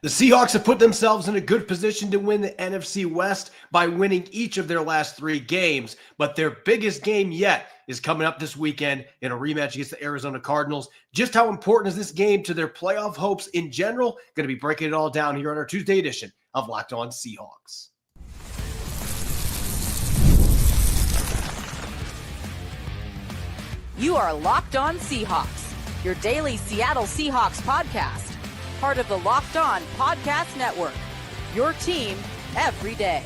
The Seahawks have put themselves in a good position to win the NFC West by winning each of their last 3 games, but their biggest game yet is coming up this weekend in a rematch against the Arizona Cardinals. Just how important is this game to their playoff hopes in general? Going to be breaking it all down here on our Tuesday edition of Locked On Seahawks. You are Locked On Seahawks, your daily Seattle Seahawks podcast. Part of the Locked On Podcast Network, your team every day.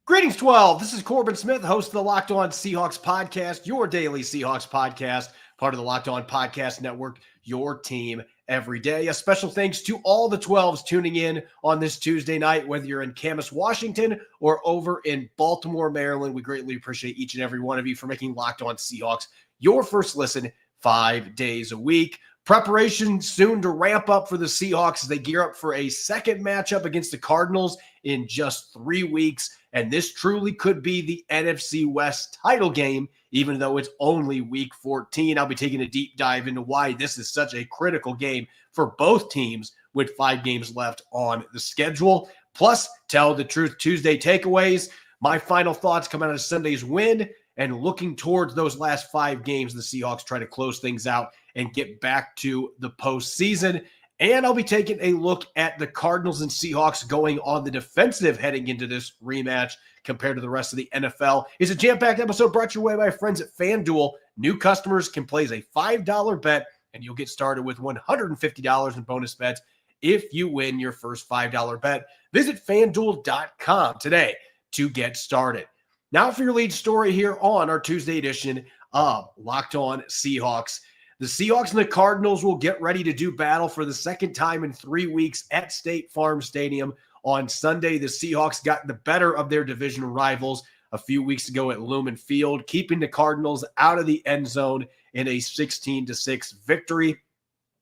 Greetings, 12. This is Corbin Smith, host of the Locked On Seahawks podcast, your daily Seahawks podcast, part of the Locked On Podcast Network, your team every day. A special thanks to all the 12s tuning in on this Tuesday night, whether you're in Camas, Washington, or over in Baltimore, Maryland. We greatly appreciate each and every one of you for making Locked On Seahawks your first listen 5 days a week. Preparation soon to ramp up for the Seahawks as they gear up for a second matchup against the Cardinals in just 3 weeks. And this truly could be the NFC West title game, even though it's only week 14. I'll be taking a deep dive into why this is such a critical game for both teams with 5 games left on the schedule. Plus, Tell the Truth Tuesday takeaways, my final thoughts coming out of Sunday's win, and looking towards those last 5 games, the Seahawks try to close things out and get back to the postseason. And I'll be taking a look at the Cardinals and Seahawks going on the defensive heading into this rematch compared to the rest of the NFL. It's a jam-packed episode brought your way by friends at FanDuel. New customers can place a $5 bet, and you'll get started with $150 in bonus bets if you win your first $5 bet. Visit FanDuel.com today to get started. Now for your lead story here on our Tuesday edition of Locked On Seahawks. The Seahawks and the Cardinals will get ready to do battle for the second time in 3 weeks at State Farm Stadium. On Sunday, the Seahawks got the better of their division rivals a few weeks ago at Lumen Field, keeping the Cardinals out of the end zone in a 16-6 victory.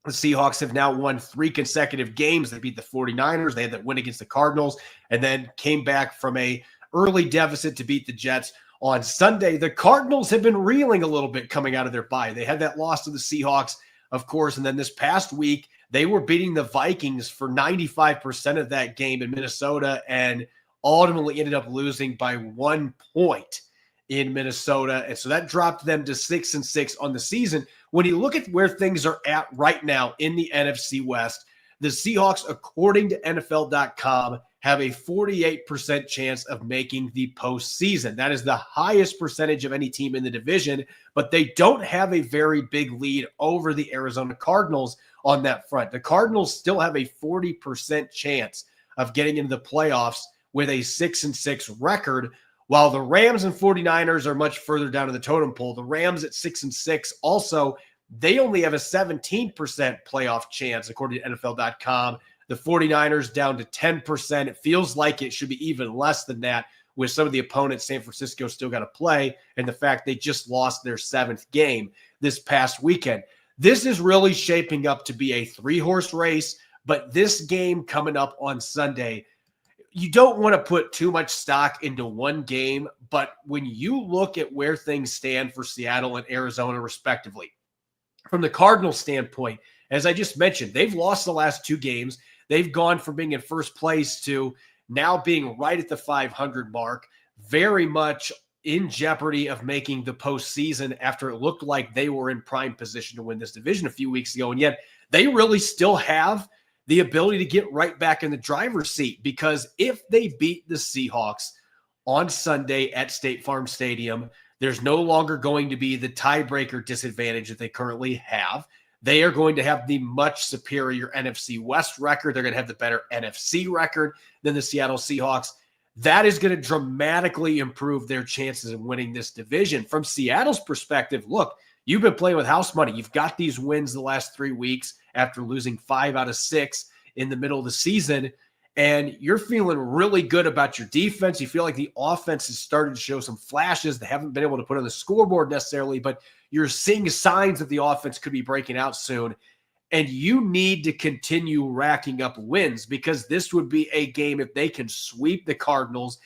The Seahawks have now won 3 consecutive games. They beat the 49ers. They had that win against the Cardinals and then came back from a early deficit to beat the Jets on Sunday. The Cardinals have been reeling a little bit coming out of their bye. They had that loss to the Seahawks, of course, and then this past week, they were beating the Vikings for 95% of that game in Minnesota and ultimately ended up losing by 1 point in Minnesota. And so that dropped them to 6-6 on the season. When you look at where things are at right now in the NFC West, the Seahawks, according to NFL.com, have a 48% chance of making the postseason. That is the highest percentage of any team in the division, but they don't have a very big lead over the Arizona Cardinals on that front. The Cardinals still have a 40% chance of getting into the playoffs with a 6-6 record, while the Rams and 49ers are much further down in the totem pole. The Rams at 6-6 also, they only have a 17% playoff chance, according to NFL.com. The 49ers down to 10%. It feels like it should be even less than that with some of the opponents San Francisco still got to play and the fact they just lost their 7th game this past weekend. This is really shaping up to be a 3-horse race, but this game coming up on Sunday, you don't want to put too much stock into one game, but when you look at where things stand for Seattle and Arizona respectively, from the Cardinals standpoint, as I just mentioned, they've lost the last 2 games. They've gone from being in first place to now being right at the 500 mark, very much in jeopardy of making the postseason after it looked like they were in prime position to win this division a few weeks ago. And yet they really still have the ability to get right back in the driver's seat, because if they beat the Seahawks on Sunday at State Farm Stadium, there's no longer going to be the tiebreaker disadvantage that they currently have. They are going to have the much superior NFC West record. They're going to have the better NFC record than the Seattle Seahawks. That is going to dramatically improve their chances of winning this division. From Seattle's perspective, look, you've been playing with house money. You've got these wins the last 3 weeks after losing 5 out of 6 in the middle of the season, and you're feeling really good about your defense. You feel like the offense has started to show some flashes. They haven't been able to put on the scoreboard necessarily, but you're seeing signs that the offense could be breaking out soon. And you need to continue racking up wins, because this would be a game, if they can sweep the Cardinals,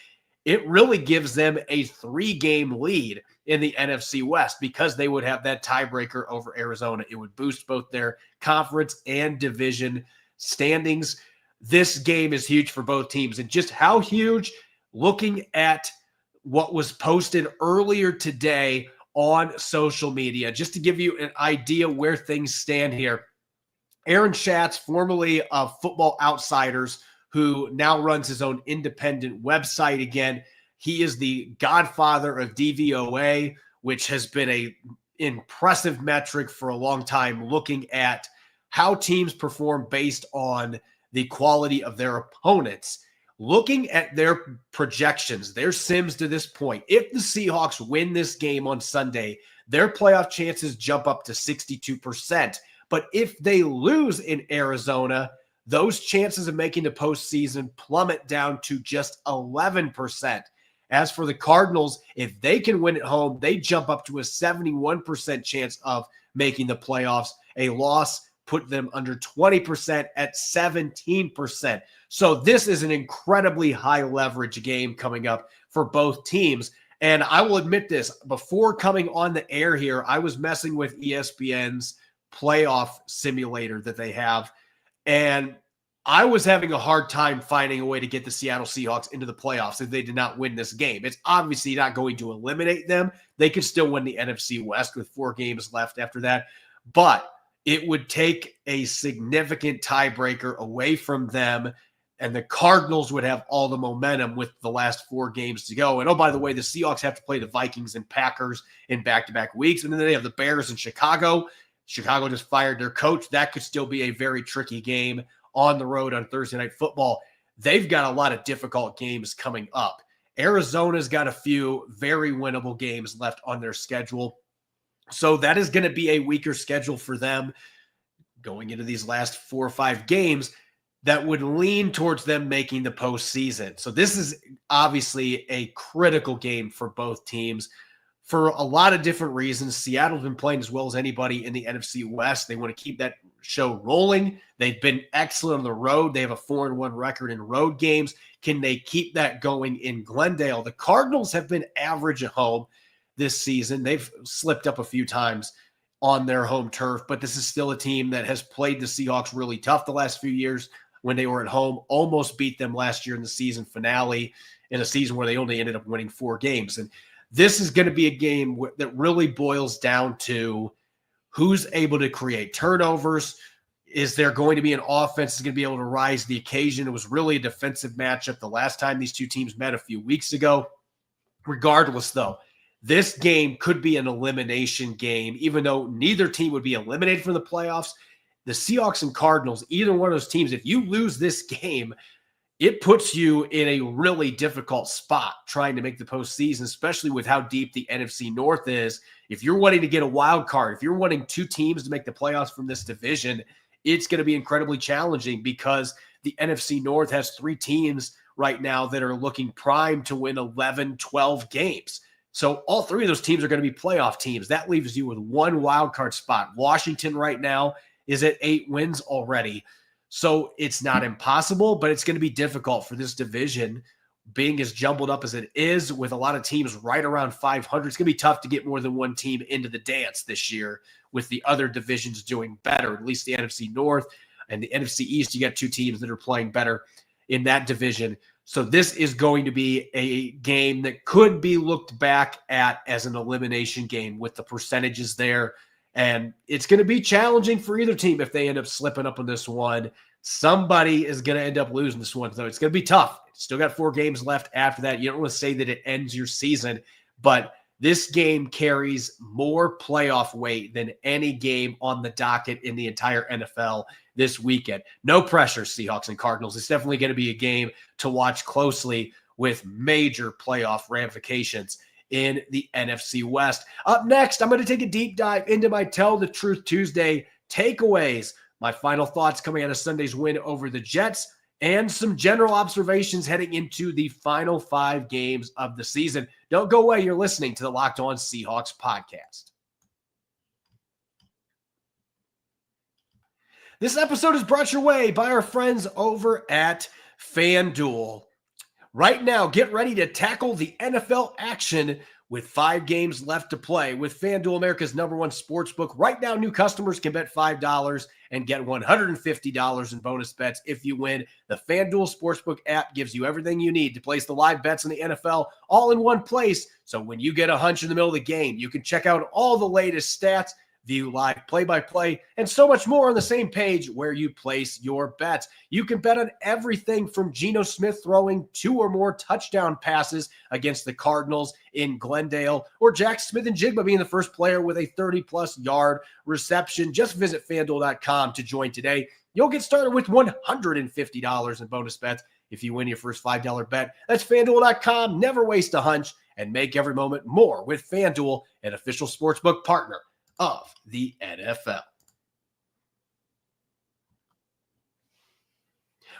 it really gives them a 3-game lead in the NFC West, because they would have that tiebreaker over Arizona. It would boost both their conference and division standings. This game is huge for both teams. And just how huge, looking at what was posted earlier today on social media, just to give you an idea where things stand here. Aaron Schatz, formerly of Football Outsiders, who now runs his own independent website again. He is the godfather of DVOA, which has been an impressive metric for a long time, looking at how teams perform based on the quality of their opponents. Looking at their projections, their sims to this point, if the Seahawks win this game on Sunday, their playoff chances jump up to 62%. But if they lose in Arizona, those chances of making the postseason plummet down to just 11%. As for the Cardinals, if they can win at home, they jump up to a 71% chance of making the playoffs. A loss put them under 20% at 17%. So this is an incredibly high leverage game coming up for both teams. And I will admit this, before coming on the air here, I was messing with ESPN's playoff simulator that they have. And I was having a hard time finding a way to get the Seattle Seahawks into the playoffs if they did not win this game. It's obviously not going to eliminate them. They could still win the NFC West with 4 games left after that. But it would take a significant tiebreaker away from them, and the Cardinals would have all the momentum with the last 4 games to go. And oh, by the way, the Seahawks have to play the Vikings and Packers in back-to-back weeks, and then they have the Bears in Chicago. Chicago just fired their coach. That could still be a very tricky game on the road on Thursday Night Football. They've got a lot of difficult games coming up. Arizona's got a few very winnable games left on their schedule. So that is going to be a weaker schedule for them going into these last 4 or 5 games that would lean towards them making the postseason. So this is obviously a critical game for both teams for a lot of different reasons. Seattle's been playing as well as anybody in the NFC West. They want to keep that show rolling. They've been excellent on the road. They have a 4-1 record in road games. Can they keep that going in Glendale? The Cardinals have been average at home this season. They've slipped up a few times on their home turf, but this is still a team that has played the Seahawks really tough the last few years when they were at home, almost beat them last year in the season finale, in a season where they only ended up winning 4 games. And this is going to be a game that really boils down to who's able to create turnovers. Is there going to be an offense that's going to be able to rise to the occasion? It was really a defensive matchup the last time these two teams met a few weeks ago. Regardless, though, this game could be an elimination game, even though neither team would be eliminated from the playoffs. The Seahawks and Cardinals, either one of those teams, if you lose this game, it puts you in a really difficult spot trying to make the postseason, especially with how deep the NFC North is. If you're wanting to get a wild card, if you're wanting 2 teams to make the playoffs from this division, it's going to be incredibly challenging because the NFC North has 3 teams right now that are looking primed to win 11, 12 games. So all 3 of those teams are going to be playoff teams. That leaves you with 1 wild card spot. Washington right now is at 8 wins already. So it's not impossible, but it's going to be difficult for this division being as jumbled up as it is with a lot of teams right around 500. It's going to be tough to get more than 1 team into the dance this year with the other divisions doing better, at least the NFC North and the NFC East. You got 2 teams that are playing better in that division. So this is going to be a game that could be looked back at as an elimination game with the percentages there. And it's going to be challenging for either team if they end up slipping up on this one. Somebody is going to end up losing this one, though. It's going to be tough. Still got 4 games left after that. You don't want to say that it ends your season, but this game carries more playoff weight than any game on the docket in the entire NFL this weekend. No pressure, Seahawks and Cardinals. It's definitely going to be a game to watch closely with major playoff ramifications in the NFC West. Up next, I'm going to take a deep dive into my Tell the Truth Tuesday takeaways, my final thoughts coming out of Sunday's win over the Jets, and some general observations heading into the final 5 games of the season. Don't go away. You're listening to the Locked On Seahawks podcast. This episode is brought your way by our friends over at FanDuel. Right now, get ready to tackle the NFL action With 5 games left to play with FanDuel, America's #1 sportsbook. Right now, new customers can bet $5 and get $150 in bonus bets if you win. The FanDuel Sportsbook app gives you everything you need to place the live bets in the NFL all in one place. So when you get a hunch in the middle of the game, you can check out all the latest stats, view live play-by-play, and so much more on the same page where you place your bets. You can bet on everything from Geno Smith throwing 2 or more touchdown passes against the Cardinals in Glendale, or Jack Smith-Njigba being the first player with a 30-plus yard reception. Just visit FanDuel.com to join today. You'll get started with $150 in bonus bets if you win your first $5 bet. That's FanDuel.com. Never waste a hunch and make every moment more with FanDuel, an official sportsbook partner of the NFL.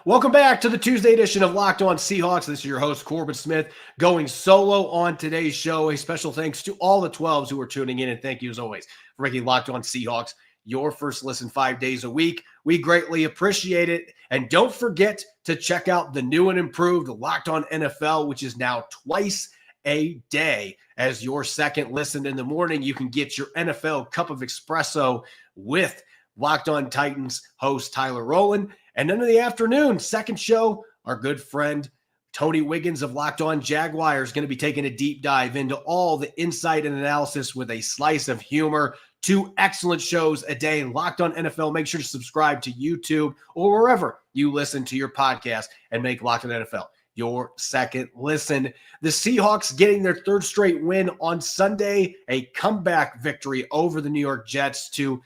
Welcome back to the Tuesday edition of Locked On Seahawks. This is your host, Corbin Smith, going solo on today's show. A special thanks to all the 12s who are tuning in, and thank you as always for making Locked On Seahawks your first listen 5 days a week. We greatly appreciate it. And don't forget to check out the new and improved Locked On NFL, which is now twice a day as your second listen. In the morning, you can get your NFL cup of espresso with Locked On Titans host Tyler Rowland. And then in the afternoon, second show, our good friend Tony Wiggins of Locked On Jaguars is going to be taking a deep dive into all the insight and analysis with a slice of humor. 2 excellent shows a day. Locked On NFL. Make sure to subscribe to YouTube or wherever you listen to your podcast and make Locked On NFL your second listen. The Seahawks getting their 3rd straight win on Sunday, a comeback victory over the New York Jets to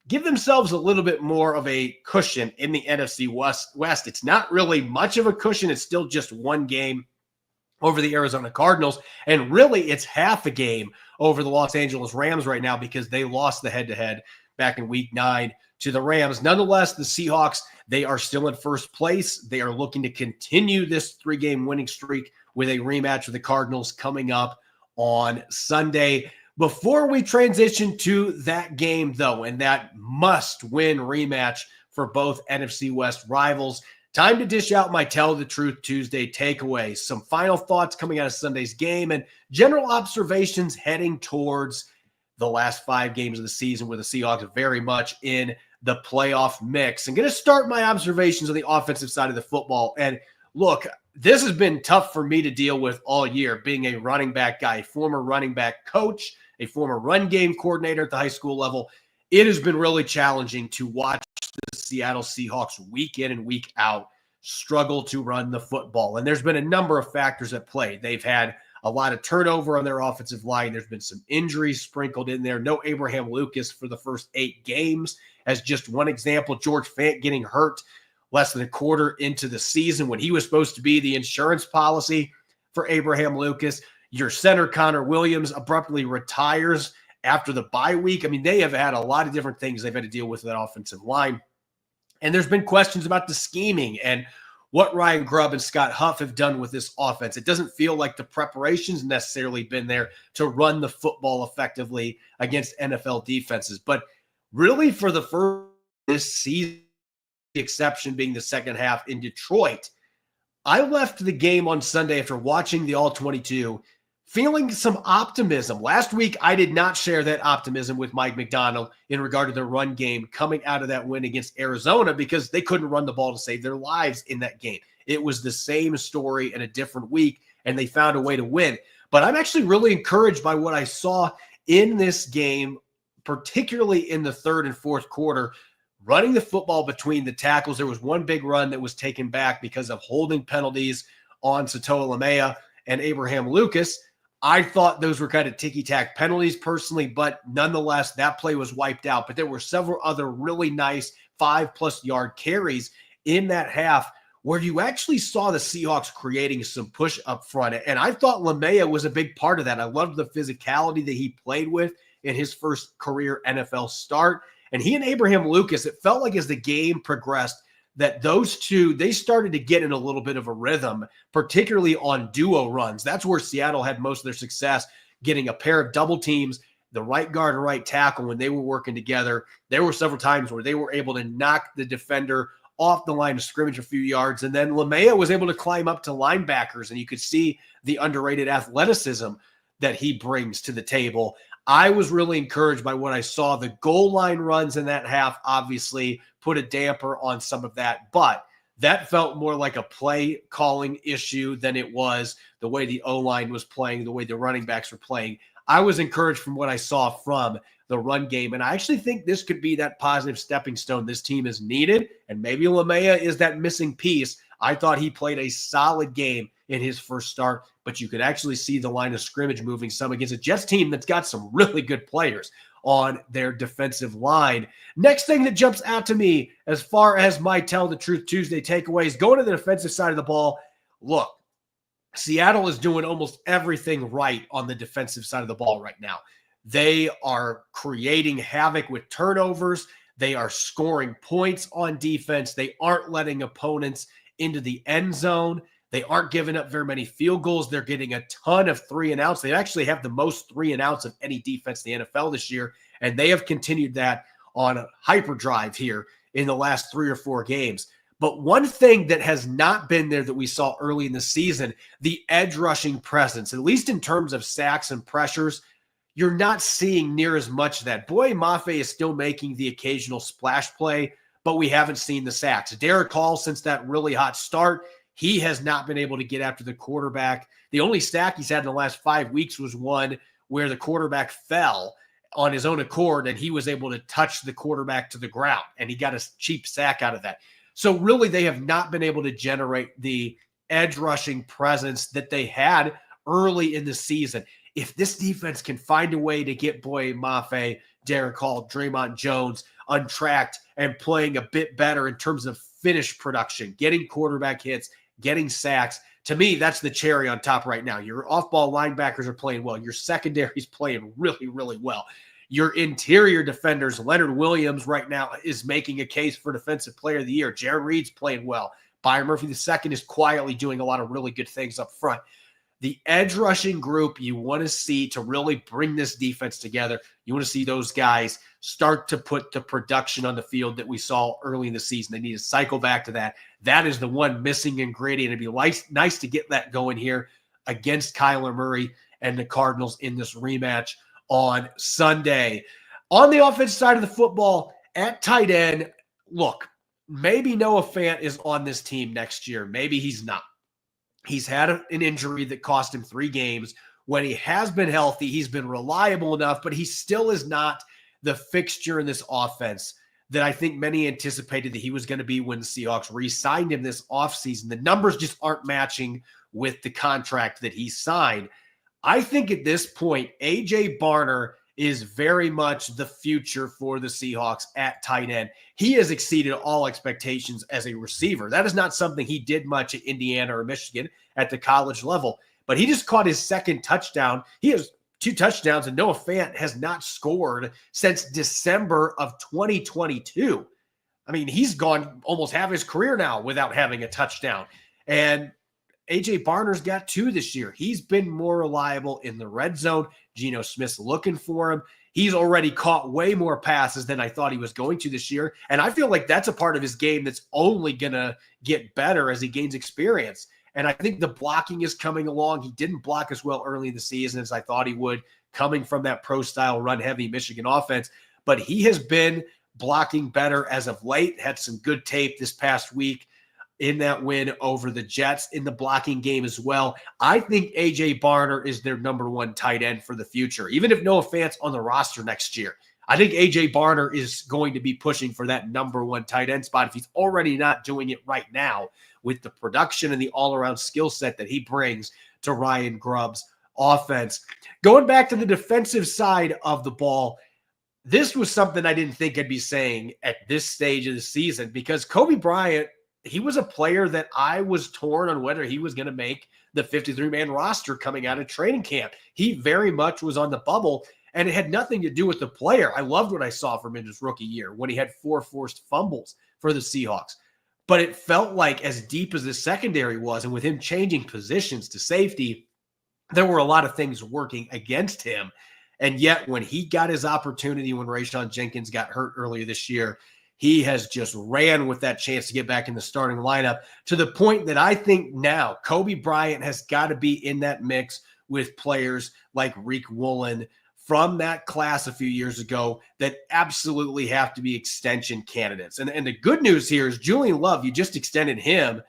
give themselves a little bit more of a cushion in the NFC West. It's not really much of a cushion. It's still just 1 game over the Arizona Cardinals. And really, it's half a game over the Los Angeles Rams right now because they lost the head-to-head back in Week 9 to the Rams. Nonetheless, the Seahawks, they are still in first place. They are looking to continue this 3-game winning streak with a rematch with the Cardinals coming up on Sunday. Before we transition to that game, though, and that must-win rematch for both NFC West rivals, time to dish out my Tell the Truth Tuesday takeaways, some final thoughts coming out of Sunday's game, and general observations heading towards the last 5 games of the season with the Seahawks very much in the playoff mix. I'm going to start my observations on the offensive side of the football. And look, this has been tough for me to deal with all year, being a running back guy, former running back coach, a former run game coordinator at the high school level. It has been really challenging to watch the Seattle Seahawks week in and week out struggle to run the football. And there's been a number of factors at play. They've had a lot of turnover on their offensive line. There's been some injuries sprinkled in there. No Abraham Lucas for the first 8 games as just one example. George Fant getting hurt less than a quarter into the season when he was supposed to be the insurance policy for Abraham Lucas. Your center, Connor Williams, abruptly retires after the bye week. I mean, they have had a lot of different things they've had to deal with that offensive line. And there's been questions about the scheming and what Ryan Grubb and Scott Huff have done with this offense. It doesn't feel like the preparation's necessarily been there to run the football effectively against NFL defenses. But really for the first this season, the exception being the second half in Detroit, I left the game on Sunday after watching the All-22 feeling some optimism. Last week, I did not share that optimism with Mike McDonald in regard to the run game coming out of that win against Arizona because they couldn't run the ball to save their lives in that game. It was the same story in a different week, and they found a way to win. But I'm actually really encouraged by what I saw in this game, particularly in the 3rd and 4th quarter, running the football between the tackles. There was one big run that was taken back because of holding penalties on Satoa Lamea and Abraham Lucas. I thought those were kind of ticky-tack penalties personally, but nonetheless, that play was wiped out. But there were several other really nice 5+ yard carries in that half where you actually saw the Seahawks creating some push up front. And I thought Lamea was a big part of that. I loved the physicality that he played with in his first career NFL start. And he and Abraham Lucas, it felt like as the game progressed, that those two, they started to get in a little bit of a rhythm, particularly on duo runs. That's where Seattle had most of their success, getting a pair of double teams, the right guard and right tackle when they were working together. There were several times where they were able to knock the defender off the line of scrimmage a few yards, and then Lamea was able to climb up to linebackers, and you could see the underrated athleticism that he brings to the table. I was really encouraged by what I saw. The goal line runs in that half obviously put a damper on some of that, but that felt more like a play calling issue than it was the way the O-line was playing, the way the running backs were playing. I was encouraged from what I saw from the run game, and I actually think this could be that positive stepping stone this team is needed, and maybe Lamea is that missing piece. I thought he played a solid game in his first start, but you could actually see the line of scrimmage moving some against a Jets team that's got some really good players on their defensive line. Next thing that jumps out to me as far as my Tell the Truth Tuesday takeaways, going to the defensive side of the ball, look, Seattle is doing almost everything right on the defensive side of the ball right now. They are creating havoc with turnovers. They are scoring points on defense. They aren't letting opponents into the end zone. They aren't giving up very many field goals. They're getting a ton of 3-and-outs. They actually have the most 3-and-outs of any defense in the NFL this year, and they have continued that on a hyperdrive here in the last 3 or 4 games. But one thing that has not been there that we saw early in the season, the edge rushing presence, at least in terms of sacks and pressures, you're not seeing near as much of that. Boy, Mafe is still making the occasional splash play, but we haven't seen the sacks. Derek Hall, since that really hot start, he has not been able to get after the quarterback. The only sack he's had in the last 5 weeks was one where the quarterback fell on his own accord, and he was able to touch the quarterback to the ground, and he got a cheap sack out of that. So really, they have not been able to generate the edge rushing presence that they had early in the season. If this defense can find a way to get Boye Mafe, Derek Hall, Draymond Jones untracked and playing a bit better in terms of finished production, getting quarterback hits, getting sacks, to me, that's the cherry on top right now. Your off-ball linebackers are playing well. Your secondary is playing really, really well. Your interior defenders, Leonard Williams right now is making a case for Defensive Player of the Year. Jared Reed's playing well. Byron Murphy II is quietly doing a lot of really good things up front. The edge rushing group you want to see to really bring this defense together, you want to see those guys start to put the production on the field that we saw early in the season. They need to cycle back to that. That is the one missing ingredient. It'd be nice to get that going here against Kyler Murray and the Cardinals in this rematch on Sunday. On the offensive side of the football, at tight end, look, maybe Noah Fant is on this team next year. Maybe he's not. He's had an injury that cost him 3 games. When he has been healthy, he's been reliable enough, but he still is not the fixture in this offense that I think many anticipated that he was going to be when the Seahawks re-signed him this offseason. The numbers just aren't matching with the contract that he signed. I think at this point, A.J. Barner is very much the future for the Seahawks at tight end. He has exceeded all expectations as a receiver. That is not something he did much at Indiana or Michigan at the college level, but he just caught his second touchdown. He has 2 touchdowns, and Noah Fant has not scored since December of 2022. I mean, he's gone almost half his career now without having a touchdown. And A.J. Barner's got 2 this year. He's been more reliable in the red zone. Geno Smith's looking for him. He's already caught way more passes than I thought he was going to this year. And I feel like that's a part of his game that's only going to get better as he gains experience. And I think the blocking is coming along. He didn't block as well early in the season as I thought he would, coming from that pro-style run-heavy Michigan offense. But he has been blocking better as of late, had some good tape this past week in that win over the Jets in the blocking game as well. I think A.J. Barner is their number 1 tight end for the future. Even if Noah Fant's on the roster next year, I think A.J. Barner is going to be pushing for that number 1 tight end spot if he's already not doing it right now with the production and the all-around skill set that he brings to Ryan Grubb's offense. Going back to the defensive side of the ball, this was something I didn't think I'd be saying at this stage of the season because Kobe Bryant, he was a player that I was torn on whether he was going to make the 53-man roster coming out of training camp. He very much was on the bubble, and it had nothing to do with the player. I loved what I saw from him his rookie year when he had 4 forced fumbles for the Seahawks. But it felt like as deep as the secondary was, and with him changing positions to safety, there were a lot of things working against him. And yet when he got his opportunity, when Rayshon Jenkins got hurt earlier this year, he has just ran with that chance to get back in the starting lineup to the point that I think now Kobe Bryant has got to be in that mix with players like Rick Woolen from that class a few years ago that absolutely have to be extension candidates. And the good news here is Julian Love, you just extended him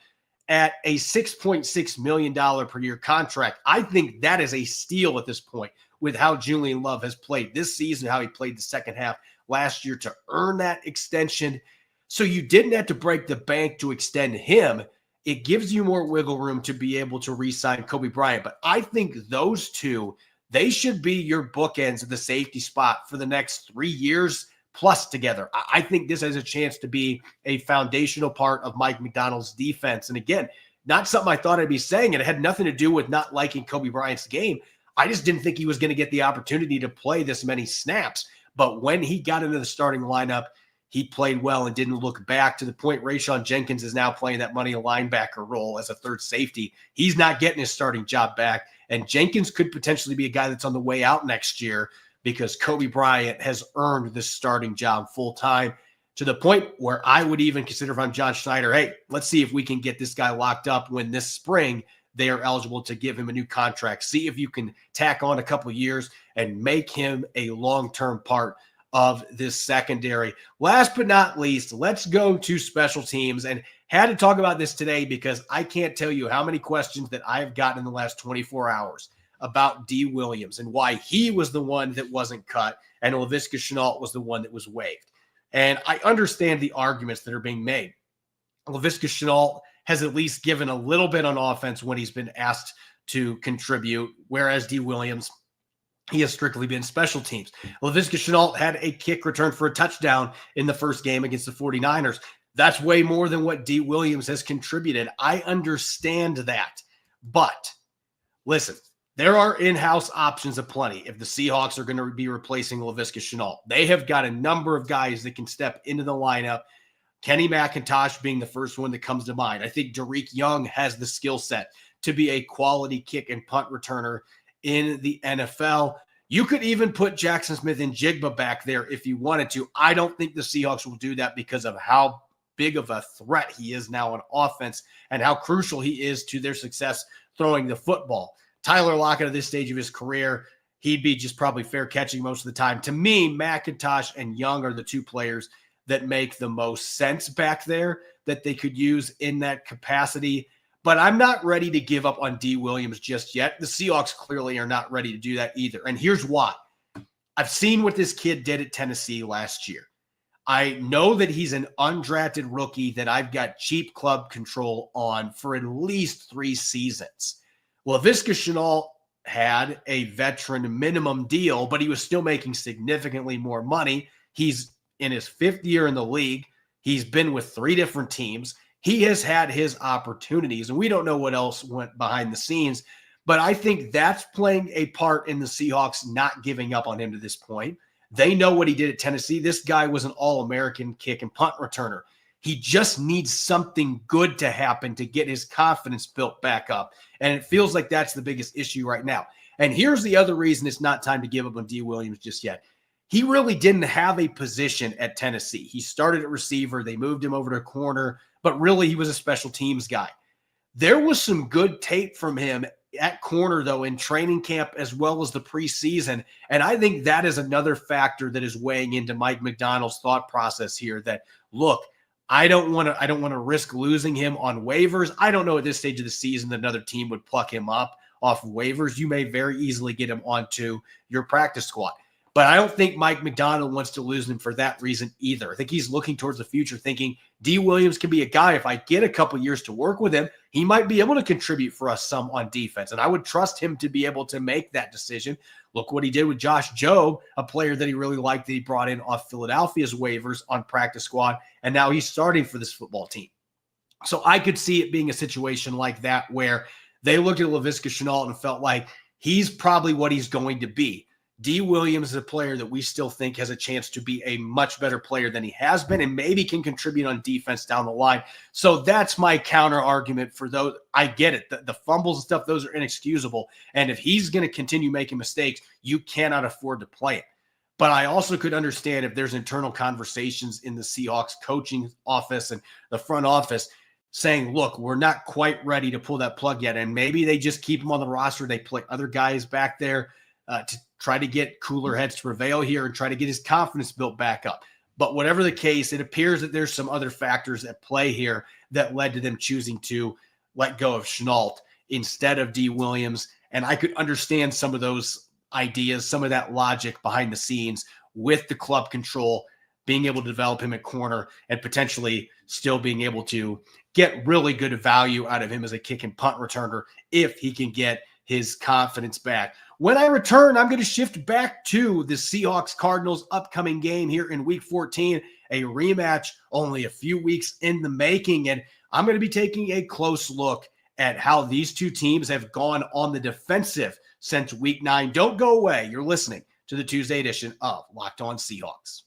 at a $6.6 million per year contract. I think that is a steal at this point with how Julian Love has played this season, how he played the second half last year to earn that extension. So you didn't have to break the bank to extend him. It gives you more wiggle room to be able to re-sign Kobe Bryant. But I think those two, they should be your bookends of the safety spot for the next 3 years plus together. I think this has a chance to be a foundational part of Mike Macdonald's defense. And again, not something I thought I'd be saying. It had nothing to do with not liking Kobe Bryant's game. I just didn't think he was going to get the opportunity to play this many snaps. But when he got into the starting lineup, he played well and didn't look back, to the point Rayshon Jenkins is now playing that money linebacker role as a third safety. He's not getting his starting job back. And Jenkins could potentially be a guy that's on the way out next year because Kobe Bryant has earned this starting job full time, to the point where I would even consider, if I'm John Schneider, hey, let's see if we can get this guy locked up when this spring they are eligible to give him a new contract. See if you can tack on a couple years and make him a long-term part of this secondary. Last but not least, let's go to special teams. And had to talk about this today because I can't tell you how many questions that I've gotten in the last 24 hours about D. Williams and why he was the one that wasn't cut and Laviska Shenault was the one that was waived. And I understand the arguments that are being made. Laviska Shenault has at least given a little bit on offense when he's been asked to contribute, whereas D. Williams, he has strictly been special teams. Laviska Shenault had a kick return for a touchdown in the first game against the 49ers. That's way more than what D. Williams has contributed. I understand that. But listen, there are in-house options aplenty if the Seahawks are going to be replacing Laviska Shenault. They have got a number of guys that can step into the lineup, Kenny McIntosh being the first one that comes to mind. I think Derek Young has the skill set to be a quality kick and punt returner in the NFL. You could even put Jackson Smith and Jigba back there if you wanted to. I don't think the Seahawks will do that because of how big of a threat he is now on offense and how crucial he is to their success throwing the football. Tyler Lockett at this stage of his career, he'd be just probably fair catching most of the time. To me, McIntosh and Young are the two players that make the most sense back there that they could use in that capacity. But I'm not ready to give up on D. Williams just yet. The Seahawks clearly are not ready to do that either. And here's why. I've seen what this kid did at Tennessee last year. I know that he's an undrafted rookie that I've got cheap club control on for at least 3 seasons. Laviska Shenault had a veteran minimum deal, but he was still making significantly more money. He's in his 5th year in the league. He's been with 3 different teams. He has had his opportunities, and we don't know what else went behind the scenes, but I think that's playing a part in the Seahawks not giving up on him to this point. They know what he did at Tennessee. This guy was an All-American kick and punt returner. He just needs something good to happen to get his confidence built back up. And it feels like that's the biggest issue right now. And here's the other reason it's not time to give up on D. Williams just yet. He really didn't have a position at Tennessee. He started at receiver. They moved him over to corner, but really he was a special teams guy. There was some good tape from him at corner, though, in training camp as well as the preseason. And I think that is another factor that is weighing into Mike Macdonald's thought process here that, look, I don't want to risk losing him on waivers. I don't know at this stage of the season that another team would pluck him up off of waivers. You may very easily get him onto your practice squad. But I don't think Mike Macdonald wants to lose him for that reason either. I think he's looking towards the future thinking D. Williams can be a guy, if I get a couple years to work with him, he might be able to contribute for us some on defense. And I would trust him to be able to make that decision. Look what he did with Josh Jobe, a player that he really liked that he brought in off Philadelphia's waivers on practice squad. And now he's starting for this football team. So I could see it being a situation like that where they looked at Laviska Shenault and felt like he's probably what he's going to be. D. Williams is a player that we still think has a chance to be a much better player than he has been and maybe can contribute on defense down the line. So that's my counter argument for those. I get it. The fumbles and stuff, those are inexcusable. And if he's going to continue making mistakes, you cannot afford to play it. But I also could understand if there's internal conversations in the Seahawks coaching office and the front office. saying, look, we're not quite ready to pull that plug yet. And maybe they just keep him on the roster. They play other guys back there to try to get cooler heads to prevail here and try to get his confidence built back up. But whatever the case, it appears that there's some other factors at play here that led to them choosing to let go of Shenault instead of D. Williams. And I could understand some of those ideas, some of that logic behind the scenes with the club control, being able to develop him at corner and potentially still being able to get really good value out of him as a kick and punt returner if he can get his confidence back. When I return, I'm going to shift back to the Seahawks-Cardinals upcoming game here in Week 14, a rematch only a few weeks in the making. And I'm going to be taking a close look at how these two teams have gone on the defensive since Week 9. Don't go away. You're listening to the Tuesday edition of Locked On Seahawks.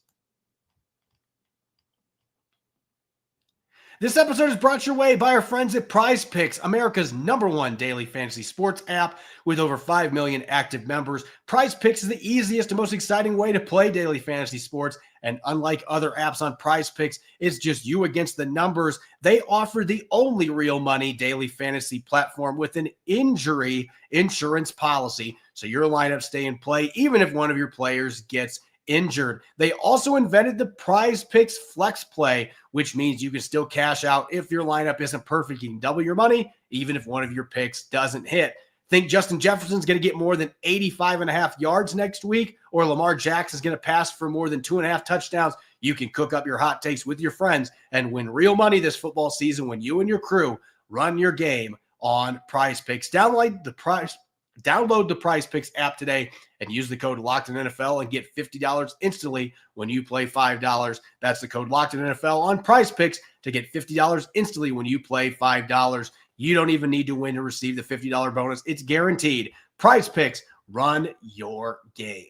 This episode is brought your way by our friends at Prize Picks, America's #1 daily fantasy sports app with over 5 million active members. Prize Picks is the easiest and most exciting way to play daily fantasy sports. And unlike other apps on Prize Picks, it's just you against the numbers. They offer the only real money daily fantasy platform with an injury insurance policy. So your lineups stay in play even if one of your players gets injured. They also invented the Prize Picks Flex Play, which means you can still cash out if your lineup isn't perfect. You can double your money, even if one of your picks doesn't hit. Think Justin Jefferson's going to get more than 85.5 yards next week, or Lamar Jackson's going to pass for more than 2.5 touchdowns. You can cook up your hot takes with your friends and win real money this football season when you and your crew run your game on Prize Picks. Download the Prize Picks app today and use the code LOCKEDONNFL and get $50 instantly when you play $5. That's the code LOCKEDONNFL on Prize Picks to get $50 instantly when you play $5. You don't even need to win to receive the $50 bonus. It's guaranteed. Prize Picks, run your game.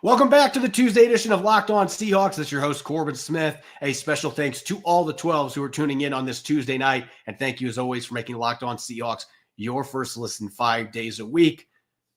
Welcome back to the Tuesday edition of Locked On Seahawks. This is your host, Corbin Smith. A special thanks to all the 12s who are tuning in on this Tuesday night. And thank you, as always, for making Locked On Seahawks your first listen 5 days a week.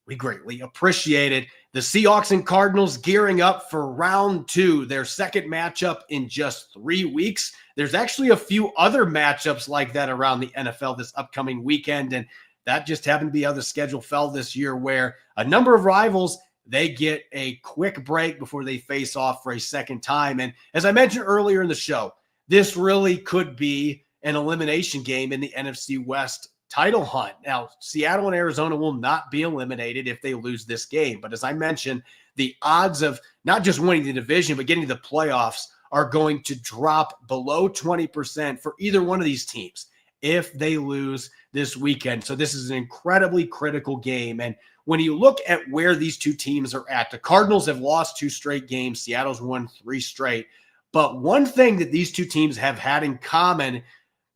We greatly appreciate it. The Seahawks and Cardinals gearing up for round 2, their second matchup in just 3 weeks. There's actually a few other matchups like that around the NFL this upcoming weekend, and that just happened to be how the schedule fell this year, where a number of rivals, they get a quick break before they face off for a second time. And as I mentioned earlier in the show, this really could be an elimination game in the NFC West title hunt. Now, Seattle and Arizona will not be eliminated if they lose this game. But as I mentioned, the odds of not just winning the division, but getting to the playoffs are going to drop below 20% for either one of these teams if they lose this weekend. So this is an incredibly critical game. And when you look at where these two teams are at, the Cardinals have lost 2 straight games. Seattle's won 3 straight. But one thing that these two teams have had in common,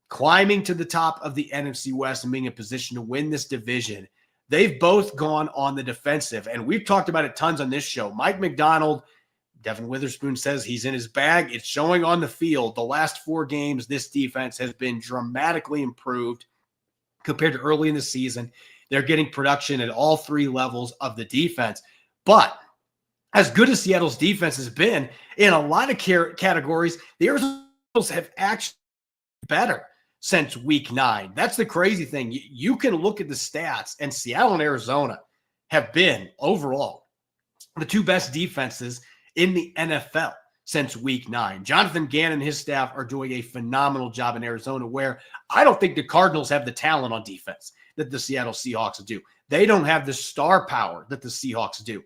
climbing to the top of the NFC West and being in position to win this division, they've both gone on the defensive. And we've talked about it tons on this show. Mike McDonald, Devin Witherspoon says he's in his bag. It's showing on the field. The last 4 games, this defense has been dramatically improved compared to early in the season. They're getting production at all 3 levels of the defense. But as good as Seattle's defense has been, in a lot of categories, the Arizona have actually been better since week 9. That's the crazy thing. You can look at the stats, and Seattle and Arizona have been overall the 2 best defenses in the NFL since week 9. Jonathan Gannon and his staff are doing a phenomenal job in Arizona, where I don't think the Cardinals have the talent on defense that the Seattle Seahawks do. They don't have the star power that the Seahawks do,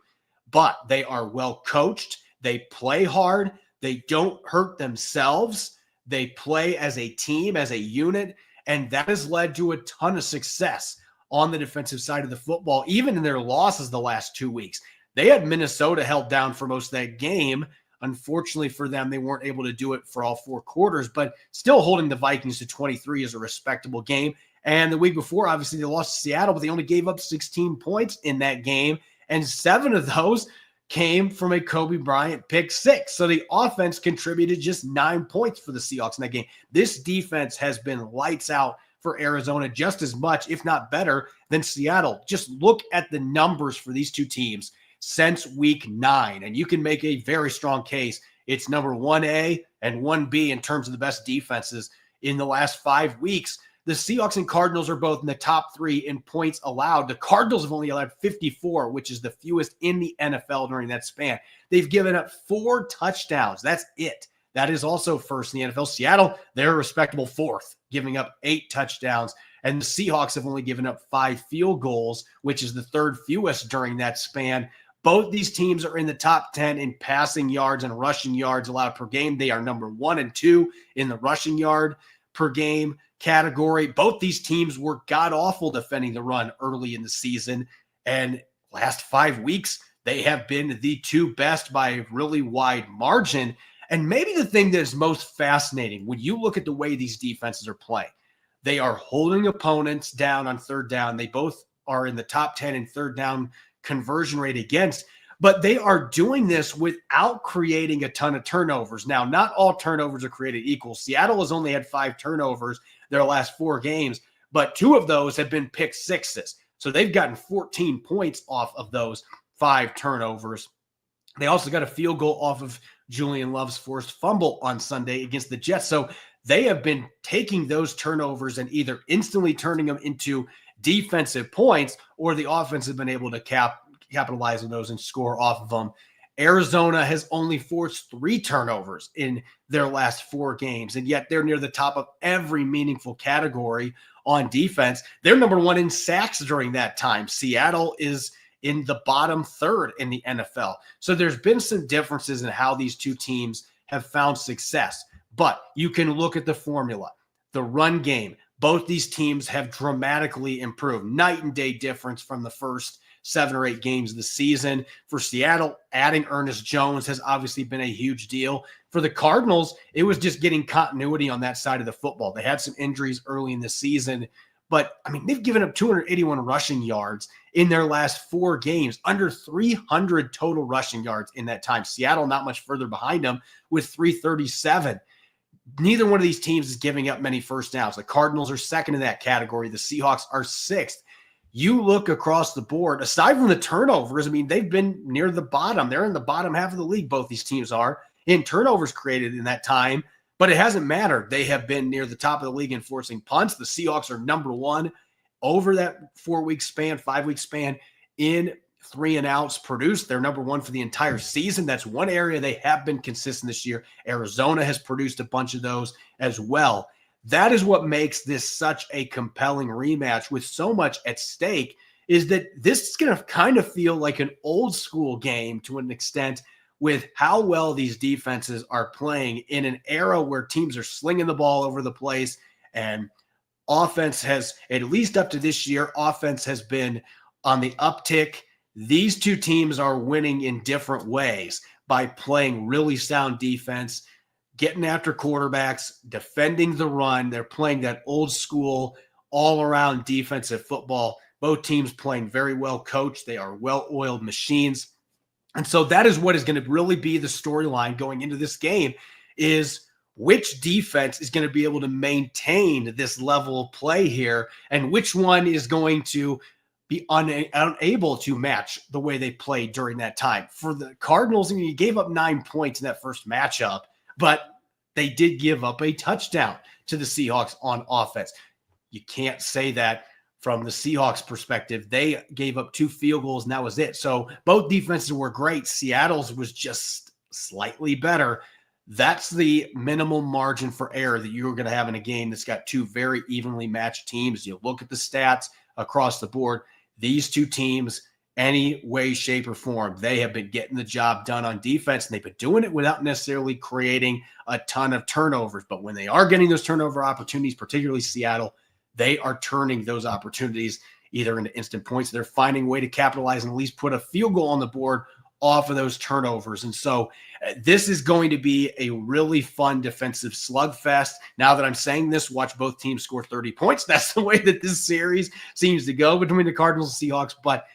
but they are well coached. They play hard. They don't hurt themselves. They play as a team, as a unit, and that has led to a ton of success on the defensive side of the football, even in their losses the last 2 weeks. They had Minnesota held down for most of that game. Unfortunately for them, they weren't able to do it for all 4 quarters, but still holding the Vikings to 23 is a respectable game. And the week before, obviously, they lost to Seattle, but they only gave up 16 points in that game, and 7 of those came from a Kobe Bryant pick 6. So the offense contributed just 9 points for the Seahawks in that game. This defense has been lights out for Arizona just as much, if not better, than Seattle. Just look at the numbers for these two teams since week 9, and you can make a very strong case It's number 1A and 1B in terms of the best defenses in the last 5 weeks. The Seahawks and Cardinals are both in the top 3 in points allowed. The Cardinals have only allowed 54, which is the fewest in the NFL during that span. They've given up 4 touchdowns. That's it. That is also first in the NFL. Seattle, they're a respectable 4th, giving up 8 touchdowns. And the Seahawks have only given up 5 field goals, which is the 3rd fewest during that span. Both these teams are in the top 10 in passing yards and rushing yards allowed per game. They are number 1 and 2 in the rushing yard per game category. Both these teams were god-awful defending the run early in the season. And last 5 weeks, they have been the 2 best by a really wide margin. And maybe the thing that is most fascinating, when you look at the way these defenses are playing, they are holding opponents down on 3rd down. They both are in the top 10 in 3rd down conversion rate against, but they are doing this without creating a ton of turnovers. Now, not all turnovers are created equal. Seattle has only had 5 turnovers their last 4 games, but 2 of those have been pick sixes. So they've gotten 14 points off of those 5 turnovers. They also got a field goal off of Julian Love's forced fumble on Sunday against the Jets. So they have been taking those turnovers and either instantly turning them into defensive points, or the offense has been able to capitalize on those and score off of them. Arizona has only forced 3 turnovers in their last 4 games, and yet they're near the top of every meaningful category on defense. They're number 1 in sacks during that time. Seattle is in the bottom 3rd in the NFL. So there's been some differences in how these 2 teams have found success. But you can look at the formula, the run game. Both these teams have dramatically improved. Night and day difference from the first 7 or 8 games of the season. For Seattle, adding Ernest Jones has obviously been a huge deal. For the Cardinals, it was just getting continuity on that side of the football. They had some injuries early in the season, but I mean, they've given up 281 rushing yards in their last 4 games, under 300 total rushing yards in that time. Seattle not much further behind them with 337. Neither one of these teams is giving up many first downs. The Cardinals are 2nd in that category. The Seahawks are 6th. You look across the board, aside from the turnovers, I mean, they've been near the bottom. They're in the bottom half of the league, both these teams are, in turnovers created in that time, but it hasn't mattered. They have been near the top of the league in forcing punts. The Seahawks are number 1 over that 4-week span, 5-week span in 3 and outs produced. They're number 1 for the entire season. That's one area they have been consistent this year. Arizona has produced a bunch of those as well. That is what makes this such a compelling rematch with so much at stake, is that this is going to kind of feel like an old school game to an extent, with how well these defenses are playing in an era where teams are slinging the ball over the place, and offense has, at least up to this year, offense has been on the uptick. These 2 teams are winning in different ways by playing really sound defense, getting after quarterbacks, defending the run. They're playing that old school, all-around defensive football. Both teams playing very well coached. They are well-oiled machines. And so that is what is going to really be the storyline going into this game, is which defense is going to be able to maintain this level of play here, and which one is going to be unable to match the way they played during that time. For the Cardinals, I mean, you gave up 9 points in that first matchup, but they did give up a touchdown to the Seahawks on offense. You can't say that from the Seahawks perspective. They gave up 2 field goals, and that was it. So both defenses were great. Seattle's was just slightly better. That's the minimal margin for error that you're going to have in a game that's got 2 very evenly matched teams. You look at the stats across the board. These 2 teams, any way, shape, or form, they have been getting the job done on defense, and they've been doing it without necessarily creating a ton of turnovers. But when they are getting those turnover opportunities, particularly Seattle, they are turning those opportunities either into instant points. They're finding a way to capitalize and at least put a field goal on the board off of those turnovers. And so this is going to be a really fun defensive slugfest. Now that I'm saying this, watch both teams score 30 points. That's the way that this series seems to go between the Cardinals and Seahawks. But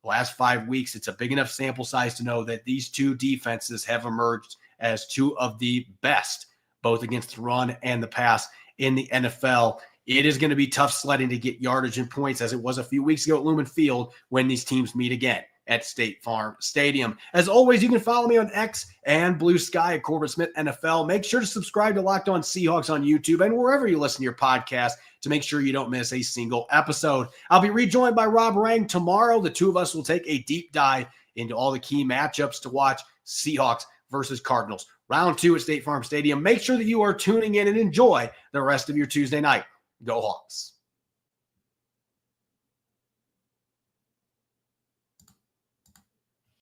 the last 5 weeks, it's a big enough sample size to know that these 2 defenses have emerged as 2 of the best, both against the run and the pass in the NFL. It is going to be tough sledding to get yardage and points, as it was a few weeks ago at Lumen Field when these teams meet again. at State Farm Stadium. As always, you can follow me on X and Blue Sky at Corbin Smith NFL. Make sure to subscribe to Locked On Seahawks on YouTube and wherever you listen to your podcast to make sure you don't miss a single episode. I'll be rejoined by Rob Rang tomorrow. The two of us will take a deep dive into all the key matchups to watch: Seahawks versus Cardinals, round 2 at State Farm Stadium. Make sure that you are tuning in and enjoy the rest of your Tuesday night. Go Hawks.